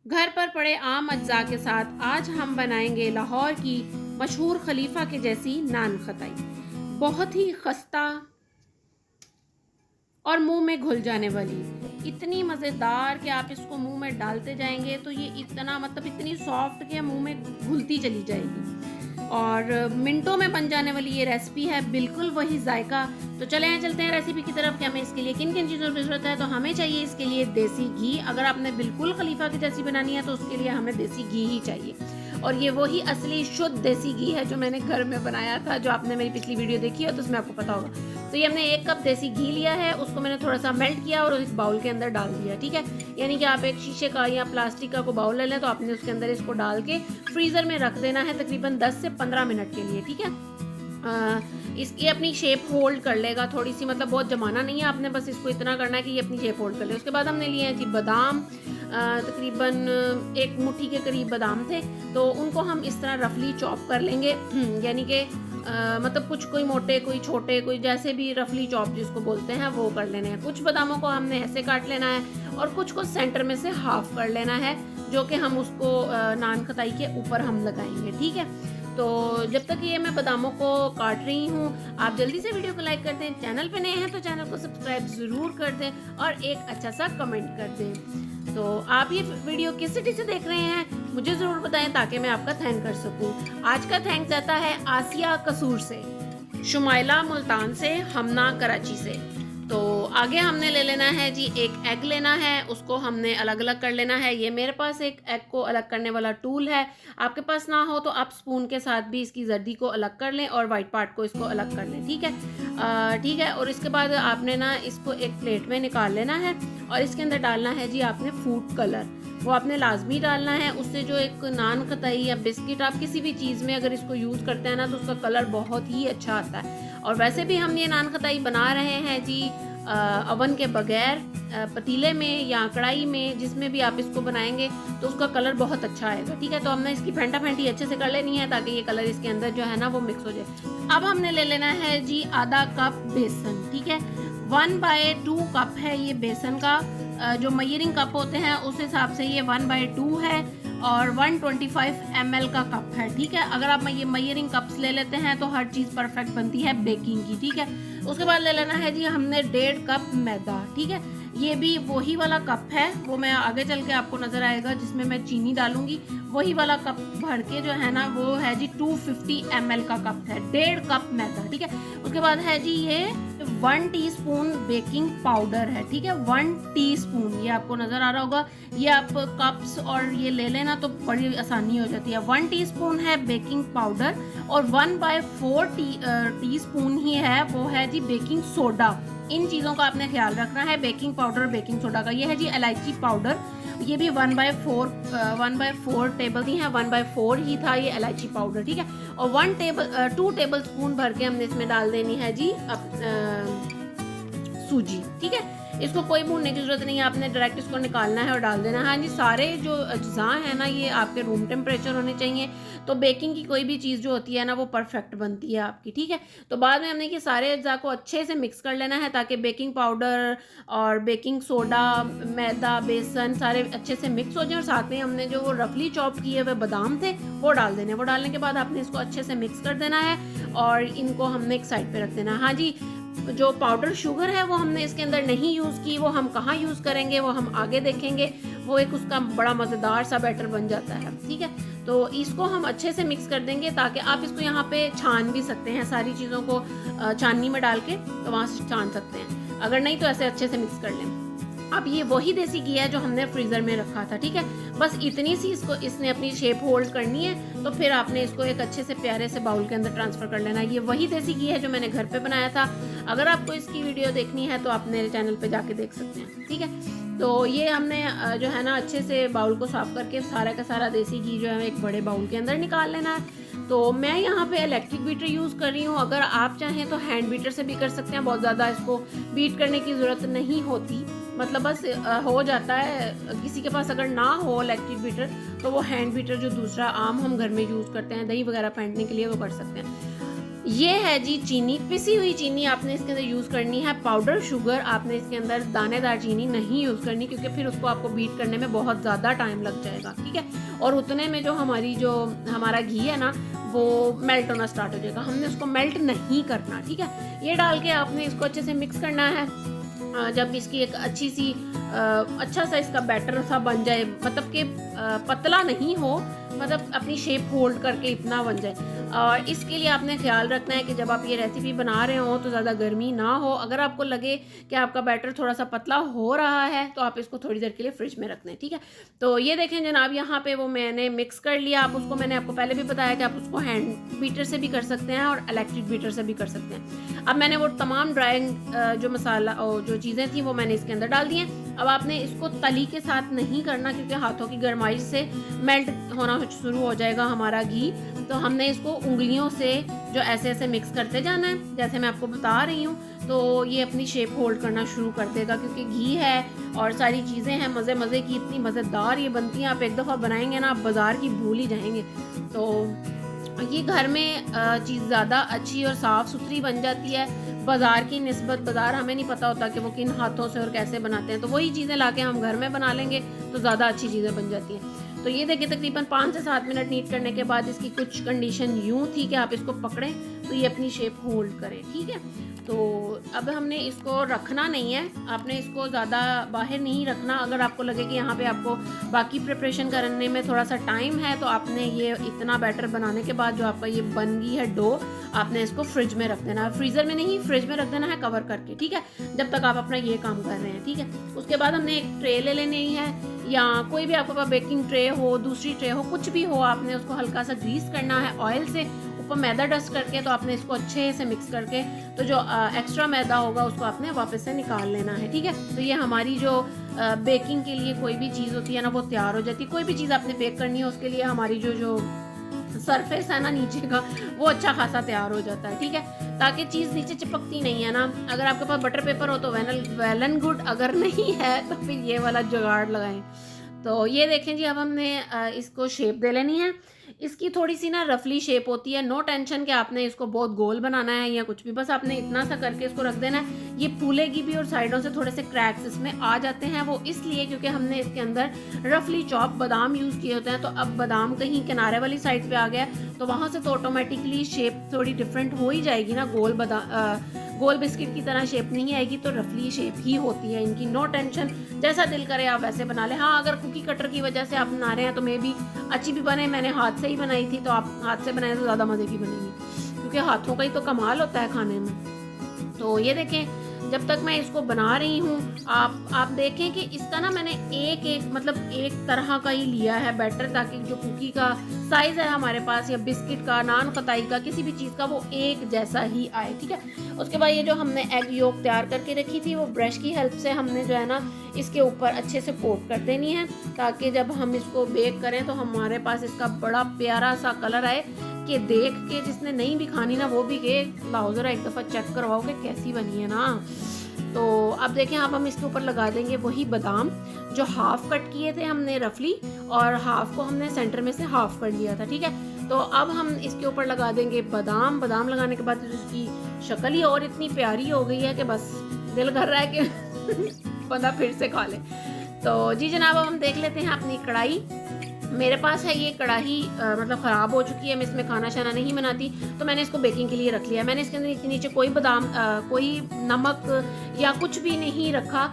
घर पर पड़े आम अज्जा के साथ आज हम बनाएंगे लाहौर की मशहूर खलीफा के जैसी नान खताई। बहुत ही खस्ता और मुंह में घुल जाने वाली, इतनी मज़ेदार कि आप इसको मुंह में डालते जाएंगे तो ये इतना इतनी सॉफ्ट कि मुंह में घुलती चली जाएगी और मिनटों में बन जाने वाली ये रेसिपी है, बिल्कुल वही जायका। तो चले चलते हैं रेसिपी की तरफ कि हमें इसके लिए किन किन चीज़ों की ज़रूरत है। तो हमें चाहिए इसके लिए देसी घी। अगर आपने बिल्कुल खलीफा की जैसी बनानी है तो उसके लिए हमें देसी घी ही चाहिए, और ये वही असली शुद्ध देसी घी है जो मैंने घर में बनाया था। जो आपने मेरी पिछली वीडियो देखी हो तो उसमें आपको पता होगा। तो ये हमने 1 कप देसी घी लिया है, उसको मैंने थोड़ा सा मेल्ट किया और एक बाउल के अंदर डाल दिया। ठीक है, यानी कि आप एक शीशे का या प्लास्टिक का को बाउल ले लें तो आपने उसके अंदर इसको डाल के फ्रीज़र में रख देना है तकरीबन 10 से 15 मिनट के लिए। ठीक है, इसकी अपनी शेप होल्ड कर लेगा थोड़ी सी, बहुत जमाना नहीं है आपने, बस इसको इतना करना है कि ये अपनी शेप होल्ड कर ले। उसके बाद हमने लिए हैं जी बादाम, तकरीबन 1 मुट्ठी के करीब बादाम थे, तो उनको हम इस तरह रफली चॉप कर लेंगे। यानी कि कुछ कोई मोटे कोई छोटे कोई जैसे भी रफली चॉप जिसको बोलते हैं वो कर लेने हैं। कुछ बादामों को हमने ऐसे काट लेना है और कुछ को सेंटर में से हाफ कर लेना है, जो कि हम उसको नान खताई के ऊपर हम लगाएंगे। ठीक है, तो जब तक ये मैं बादामों को काट रही हूँ, आप जल्दी से वीडियो को लाइक कर दें, चैनल पे नए हैं तो चैनल को सब्सक्राइब ज़रूर कर दें और एक अच्छा सा कमेंट कर दें। तो आप ये वीडियो किस सिटी से देख रहे हैं मुझे ज़रूर बताएं ताकि मैं आपका थैंक कर सकूं। आज का थैंक जाता है आसिया कसूर से, शुमाइला मुल्तान से, हमना कराची से। तो आगे हमने ले लेना है जी, एक एग लेना है, उसको हमने अलग अलग कर लेना है। ये मेरे पास एक एग को अलग करने वाला टूल है, आपके पास ना हो तो आप स्पून के साथ भी इसकी जर्दी को अलग कर लें और वाइट पार्ट को इसको अलग कर लें। ठीक है, ठीक है। और इसके बाद आपने ना इसको एक प्लेट में निकाल लेना है और इसके अंदर डालना है जी आपने फूड कलर, वो आपने लाजमी डालना है। उससे जो एक नान खताई या बिस्किट आप किसी भी चीज़ में अगर इसको यूज़ करते हैं ना तो उसका कलर बहुत ही अच्छा आता है। और वैसे भी हम ये नान खताई बना रहे हैं जी अवन के बगैर, पतीले में या कढ़ाई में, जिसमें भी आप इसको बनाएंगे तो उसका कलर बहुत अच्छा आएगा। ठीक है, तो हमने इसकी फेंटा फेंटी अच्छे से कर लेनी है ताकि ये कलर इसके अंदर जो है ना वो मिक्स हो जाए। अब हमने ले लेना है जी आधा कप बेसन। ठीक है, 1/2 कप है ये बेसन का, जो मेजरिंग कप होते हैं उस हिसाब से ये 1/2 है और 125 ml का कप है। ठीक है, अगर आप ये मेजरिंग कप्स ले लेते हैं तो हर चीज़ परफेक्ट बनती है बेकिंग की। ठीक है, उसके बाद ले लेना है जी हमने 1.5 कप मैदा। ठीक है, ये भी वही वाला कप है, वो मैं आगे चल के आपको नज़र आएगा जिसमें मैं चीनी डालूंगी। वही वाला कप भर के जो है ना वो है जी 250 ml का कप है, 1.5 कप मैदा। ठीक है, उसके बाद है जी ये 1 टीस्पून बेकिंग पाउडर है। ठीक है, 1 टीस्पून, ये आपको नज़र आ रहा होगा। ये आप कप्स और ये ले लेना तो बड़ी आसानी हो जाती है। 1 टीस्पून है बेकिंग पाउडर और 1/4 टीस्पून ही है वो है जी बेकिंग सोडा। इन चीज़ों का आपने ख्याल रखना है, बेकिंग पाउडर और बेकिंग सोडा का। ये है जी इलायची पाउडर, ये भी 1/4 टेबल दी है, 1/4 ही था ये इलायची पाउडर। ठीक है, और 2 टेबल स्पून भर के हमने इसमें डाल देनी है जी सूजी। ठीक है, इसको कोई भूनने की जरूरत नहीं है, आपने डायरेक्ट इसको निकालना है और डाल देना है। हाँ जी, सारे जो अज्जा हैं ना ये आपके रूम टेम्परेचर होने चाहिए, तो बेकिंग की कोई भी चीज़ जो होती है ना वो परफेक्ट बनती है आपकी। ठीक है, तो बाद में हमने ये सारे अज्जा को अच्छे से मिक्स कर लेना है ताकि बेकिंग पाउडर और बेकिंग सोडा, मैदा, बेसन सारे अच्छे से मिक्स हो जाए। और साथ में हमने जो वो रफली चॉप किए हुए बादाम थे वो डाल देने। वो डालने के बाद आपने इसको अच्छे से मिक्स कर देना है और इनको हमने एक साइड पे रख देना है। हाँ जी, जो पाउडर शुगर है वो हमने इसके अंदर नहीं यूज़ की, वो हम कहाँ यूज़ करेंगे वो हम आगे देखेंगे। वो एक उसका बड़ा मज़ेदार सा बैटर बन जाता है। ठीक है, तो इसको हम अच्छे से मिक्स कर देंगे ताकि आप इसको यहाँ पे छान भी सकते हैं, सारी चीज़ों को छाननी में डाल के तो वहाँ से छान सकते हैं, अगर नहीं तो ऐसे अच्छे से मिक्स कर लें। अब ये वही देसी घी है जो हमने फ्रीज़र में रखा था। ठीक है, बस इतनी सी इसने अपनी शेप होल्ड करनी है, तो फिर आपने इसको एक अच्छे से प्यारे से बाउल के अंदर ट्रांसफ़र कर लेना है। ये वही देसी घी है जो मैंने घर पे बनाया था। अगर आपको इसकी वीडियो देखनी है तो आप मेरे चैनल पे जाके देख सकते हैं। ठीक है, तो ये हमने जो है ना अच्छे से बाउल को साफ़ करके सारा का सारा देसी घी जो है एक बड़े बाउल के अंदर निकाल लेना है। तो मैं यहाँ पे इलेक्ट्रिक बीटर यूज़ कर रही हूँ, अगर आप चाहें तो हैंड बीटर से भी कर सकते हैं। बहुत ज़्यादा इसको बीट करने की ज़रूरत नहीं होती, बस हो जाता है। किसी के पास अगर ना हो इलेक्ट्रिक बीटर तो वो हैंड बीटर जो दूसरा आम हम घर में यूज़ करते हैं दही वगैरह फेंटने के लिए वो कर सकते हैं। ये है जी चीनी, पिसी हुई चीनी आपने इसके अंदर यूज़ करनी है। पाउडर शुगर आपने इसके अंदर दानेदार चीनी नहीं यूज़ करनी, क्योंकि फिर उसको आपको बीट करने में बहुत ज़्यादा टाइम लग जाएगा, ठीक है। और उतने में जो हमारा घी है ना वो मेल्ट होना स्टार्ट हो जाएगा, हमने उसको मेल्ट नहीं करना, ठीक है। ये डाल के आपने इसको अच्छे से मिक्स करना है। जब इसकी एक अच्छा सा इसका बैटर सा बन जाए, मतलब कि पतला नहीं हो, मतलब अपनी शेप होल्ड करके इतना बन जाए। और इसके लिए आपने ख्याल रखना है कि जब आप ये रेसिपी बना रहे हो तो ज़्यादा गर्मी ना हो। अगर आपको लगे कि आपका बैटर थोड़ा सा पतला हो रहा है तो आप इसको थोड़ी देर के लिए फ्रिज में रख दें, ठीक है। तो ये देखें जनाब, यहाँ पे वो मैंने मिक्स कर लिया। आप उसको, मैंने आपको पहले भी बताया कि आप उसको हैंड बीटर से भी कर सकते हैं और इलेक्ट्रिक बीटर से भी कर सकते हैं। अब मैंने वो तमाम ड्राइंग जो मसाला और जो चीज़ें थी वो मैंने इसके अंदर डाल दी हैं। अब आपने इसको तली के साथ नहीं करना, क्योंकि हाथों की गर्माइश से मेल्ट होना शुरू हो जाएगा हमारा घी। तो हमने इसको उंगलियों से जो ऐसे मिक्स करते जाना है, जैसे मैं आपको बता रही हूँ। तो ये अपनी शेप होल्ड करना शुरू कर देगा, क्योंकि घी है और सारी चीज़ें हैं मज़े की, इतनी मज़ेदार ये बनती हैं। आप एक दफ़ा बनाएंगे ना, आप बाज़ार की भूल ही जाएंगे। तो ये घर में चीज़ ज़्यादा अच्छी और साफ़ सुथरी बन जाती है बाज़ार की निस्बत। बाज़ार हमें नहीं पता होता कि वो किन हाथों से और कैसे बनाते हैं, तो वही चीज़ें लाके हम घर में बना लेंगे तो ज़्यादा अच्छी चीज़ें बन जाती हैं। तो ये देखिए तकरीबन 5 से 7 मिनट नीट करने के बाद इसकी कुछ कंडीशन यूँ थी कि आप इसको पकड़ें तो ये अपनी शेप होल्ड करें, ठीक है। तो अब हमने इसको रखना नहीं है, आपने इसको ज़्यादा बाहर नहीं रखना। अगर आपको लगे कि यहाँ पे आपको बाकी प्रिपरेशन करने में थोड़ा सा टाइम है, तो आपने ये इतना बैटर बनाने के बाद जो आपका ये बन गई है डो, आपने इसको फ्रिज में रख देना है। फ्रीज़र में नहीं, फ्रिज में रख देना है कवर करके, ठीक है, जब तक आप अपना ये काम कर रहे हैं, ठीक है। उसके बाद हमने एक ट्रे ले लेनी है, या कोई भी आपके पास बेकिंग ट्रे हो, दूसरी ट्रे हो, कुछ भी हो, आपने उसको हल्का सा ग्रीस करना है ऑयल से, ऊपर मैदा डस्ट करके। तो आपने इसको अच्छे से मिक्स करके, तो जो एक्स्ट्रा मैदा होगा उसको आपने वापस से निकाल लेना है, ठीक है। तो ये हमारी जो बेकिंग के लिए कोई भी चीज़ होती है ना वो तैयार हो जाती है। कोई भी चीज़ आपने बेक करनी है उसके लिए हमारी जो सरफेस है ना नीचे का, वो अच्छा खासा तैयार हो जाता है, ठीक है, ताकि चीज़ नीचे चिपकती नहीं है ना। अगर आपके पास बटर पेपर हो तो वेल एंड गुड, अगर नहीं है तो फिर ये वाला जुगाड़ लगाएं। तो ये देखें जी, अब हमने इसको शेप दे लेनी है। इसकी थोड़ी सी ना रफली शेप होती है, नो टेंशन कि आपने इसको बहुत गोल बनाना है या कुछ भी, बस आपने इतना सा करके इसको रख देना है। ये फूलेगी भी और साइडों से थोड़े से क्रैक्स इसमें आ जाते हैं, वो इसलिए क्योंकि हमने इसके अंदर रफली चॉप बादाम यूज़ किए होते हैं। तो अब बादाम कहीं किनारे वाली साइड पे आ गया तो वहाँ से तो ऑटोमेटिकली शेप थोड़ी डिफरेंट हो ही जाएगी ना, गोल बिस्किट की तरह शेप नहीं आएगी, तो रफली शेप ही होती है इनकी, नो टेंशन। जैसा दिल करे आप वैसे बना लें। हाँ, अगर कुकी कटर की वजह से आप बना रहे हैं तो मे भी अच्छी भी बने। मैंने हाथ से ही बनाई थी, तो आप हाथ से बनाए तो ज़्यादा मज़े की बनेगी, क्योंकि हाथों का ही तो कमाल होता है खाने में। तो ये देखें, जब तक मैं इसको बना रही हूँ आप देखें कि इसका ना मैंने एक तरह का ही लिया है बैटर, ताकि जो कुकी का साइज़ है हमारे पास, या बिस्किट का, नान खताई का, किसी भी चीज़ का, वो एक जैसा ही आए, ठीक है। उसके बाद ये जो हमने एग योक तैयार करके रखी थी, वो ब्रश की हेल्प से हमने जो है ना इसके ऊपर अच्छे से कोट कर देनी है, ताकि जब हम इसको बेक करें तो हमारे पास इसका बड़ा प्यारा सा कलर आए कि देख के जिसने नहीं भी खानी ना वो भी कहे लाओ ज़रा एक दफ़ा चेक करवाओ कि कैसी बनी है ना। तो अब देखें, अब हम इसके ऊपर लगा देंगे वही बादाम जो हाफ कट किए थे हमने रफली, और हाफ को हमने सेंटर में से हाफ कर लिया था, ठीक है। तो अब हम इसके ऊपर लगा देंगे बादाम लगाने के बाद इसकी शक्ल ही और इतनी प्यारी हो गई है कि बस दिल कर रहा है कि बंदा फिर से खा ले। तो जी जनाब, अब हम देख लेते हैं अपनी कढ़ाई। मेरे पास है ये कढ़ाई, मतलब ख़राब हो चुकी है, मैं इसमें खाना शाना नहीं बनाती, तो मैंने इसको बेकिंग के लिए रख लिया। मैंने इसके अंदर नीचे कोई बादाम, कोई नमक या कुछ भी नहीं रखा,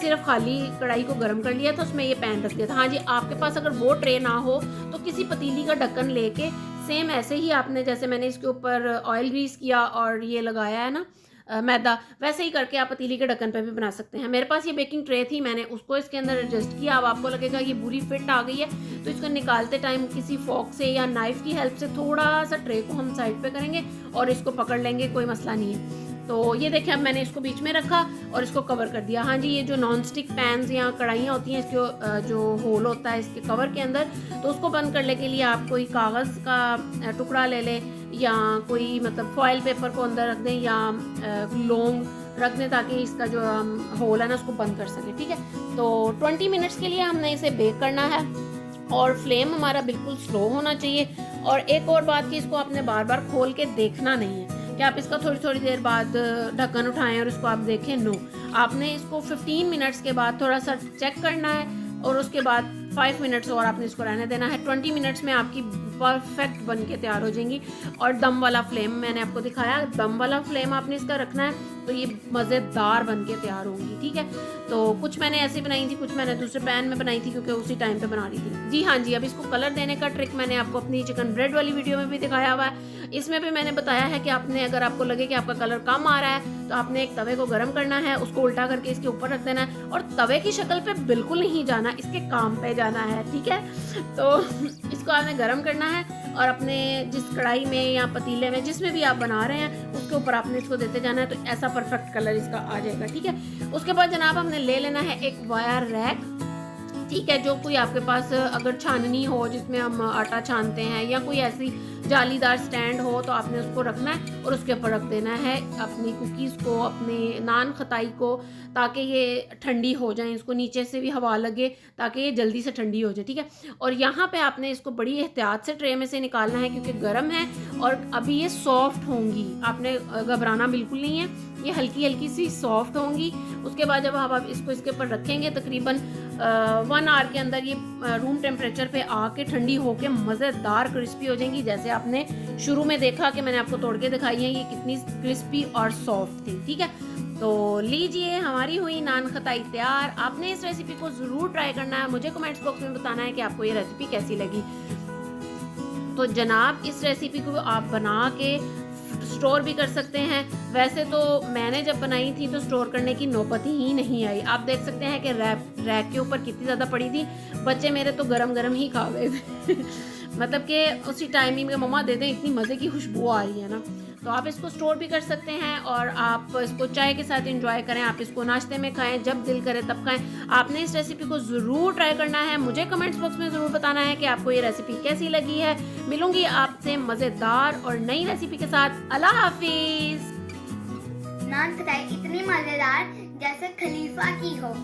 सिर्फ खाली कढ़ाई को गर्म कर लिया था, उसमें ये पैन रख दिया था। हाँ जी, आपके पास अगर वो ट्रे ना हो तो किसी पतीली का ढक्कन लेके सेम ऐसे ही आपने, जैसे मैंने इसके ऊपर ऑयल ग्रीस किया और ये लगाया है ना मैदा, वैसे ही करके आप पतीली के ढक्कन पे भी बना सकते हैं। मेरे पास ये बेकिंग ट्रे थी, मैंने उसको इसके अंदर एडजस्ट किया। अब आपको लगेगा ये बुरी फिट आ गई है, तो इसको निकालते टाइम किसी फॉक से या नाइफ की हेल्प से थोड़ा सा ट्रे को हम साइड पे करेंगे और इसको पकड़ लेंगे, कोई मसला नहीं है। तो ये देखें, अब मैंने इसको बीच में रखा और इसको कवर कर दिया। हाँ जी, ये जो नॉन स्टिक पैन्स या कढ़ाइयाँ होती हैं, इसके जो होल होता है इसके कवर के अंदर, तो उसको बंद करने के लिए आप कोई कागज़ का टुकड़ा ले लें, या कोई मतलब फॉइल पेपर को अंदर रख दें, या लौंग रख दें, ताकि इसका जो होल है ना उसको बंद कर सकें, ठीक है। तो 20 मिनट्स के लिए हमने इसे बेक करना है और फ्लेम हमारा बिल्कुल स्लो होना चाहिए। और एक और बात कि इसको आपने बार बार खोल के देखना नहीं है, कि आप इसका थोड़ी थोड़ी देर बाद ढक्कन उठाएं और इसको आप देखें। नो, आपने इसको 15 मिनट्स के बाद थोड़ा सा चेक करना है और उसके बाद 5 मिनट्स और आपने इसको रहने देना है। 20 मिनट्स में आपकी परफेक्ट बन के तैयार हो जाएंगी। और दम वाला फ्लेम मैंने आपको दिखाया, दम वाला फ्लेम आपने इसका रखना है तो ये मज़ेदार बन के तैयार होंगी। ठीक है, तो कुछ मैंने ऐसे बनाई थी, कुछ मैंने दूसरे पैन में बनाई थी क्योंकि उसी टाइम पे बना रही थी। जी हाँ जी, अब इसको कलर देने का ट्रिक मैंने आपको अपनी चिकन ब्रेड वाली वीडियो में भी दिखाया हुआ है। इसमें भी मैंने बताया है कि आपने, अगर आपको लगे कि आपका कलर कम आ रहा है तो आपने एक तवे को गर्म करना है, उसको उल्टा करके इसके ऊपर रख देना है और तवे की शक्ल पे बिल्कुल नहीं जाना, इसके काम पे जाना है। ठीक है, तो इसको आपने गर्म करना है और अपने जिस कढ़ाई में या पतीले में जिसमें भी आप बना रहे हैं उसके ऊपर आपने इसको देते जाना है, तो ऐसा परफेक्ट कलर इसका आ जाएगा। ठीक है, उसके बाद जनाब हमने ले लेना है एक वायर रैक। ठीक है, जो कोई आपके पास अगर छाननी हो जिसमें हम आटा छानते हैं या कोई ऐसी जालीदार स्टैंड हो तो आपने उसको रखना है और उसके ऊपर रख देना है अपनी कुकीज़ को, अपनी नान खताई को, ताकि ये ठंडी हो जाए, इसको नीचे से भी हवा लगे ताकि ये जल्दी से ठंडी हो जाए। ठीक है, और यहाँ पे आपने इसको बड़ी एहतियात से ट्रे में से निकालना है क्योंकि गर्म है और अभी ये सॉफ्ट होंगी, आपने घबराना बिल्कुल नहीं है, ये हल्की हल्की सी सॉफ्ट होंगी। उसके बाद जब आप इसको इसके ऊपर रखेंगे तकरीबन 1 आवर के अंदर ये रूम टेम्परेचर पे आके ठंडी होके मज़ेदार क्रिस्पी हो जाएंगी। जैसे आपने शुरू में देखा कि मैंने आपको तोड़ के दिखाई है, ये कितनी क्रिस्पी और सॉफ्ट थी। ठीक है, तो लीजिए हमारी हुई नान खताई तैयार। आपने इस रेसिपी को ज़रूर ट्राई करना है, मुझे कमेंट्स बॉक्स में बताना है कि आपको ये रेसिपी कैसी लगी। तो जनाब इस रेसिपी को आप बना के स्टोर भी कर सकते हैं। वैसे तो मैंने जब बनाई थी तो स्टोर करने की नौबत ही नहीं आई। आप देख सकते हैं कि रैक के ऊपर कितनी ज़्यादा पड़ी थी, बच्चे मेरे तो गरम गरम ही खा गए थे मतलब कि उसी टाइमिंग में मम्मा दे दें, इतनी मज़े की खुशबू आ रही है ना। तो आप इसको स्टोर भी कर सकते हैं और आप इसको चाय के साथ एंजॉय करें, आप इसको नाश्ते में खाएं, जब दिल करे तब खाएं। आपने इस रेसिपी को ज़रूर ट्राई करना है, मुझे कमेंट्स बॉक्स में ज़रूर बताना है कि आपको ये रेसिपी कैसी लगी है। मिलूंगी आपसे मज़ेदार और नई रेसिपी के साथ। अल्लाह हाफिज़। नान खताई इतनी मजेदार जैसे खलीफा की हो।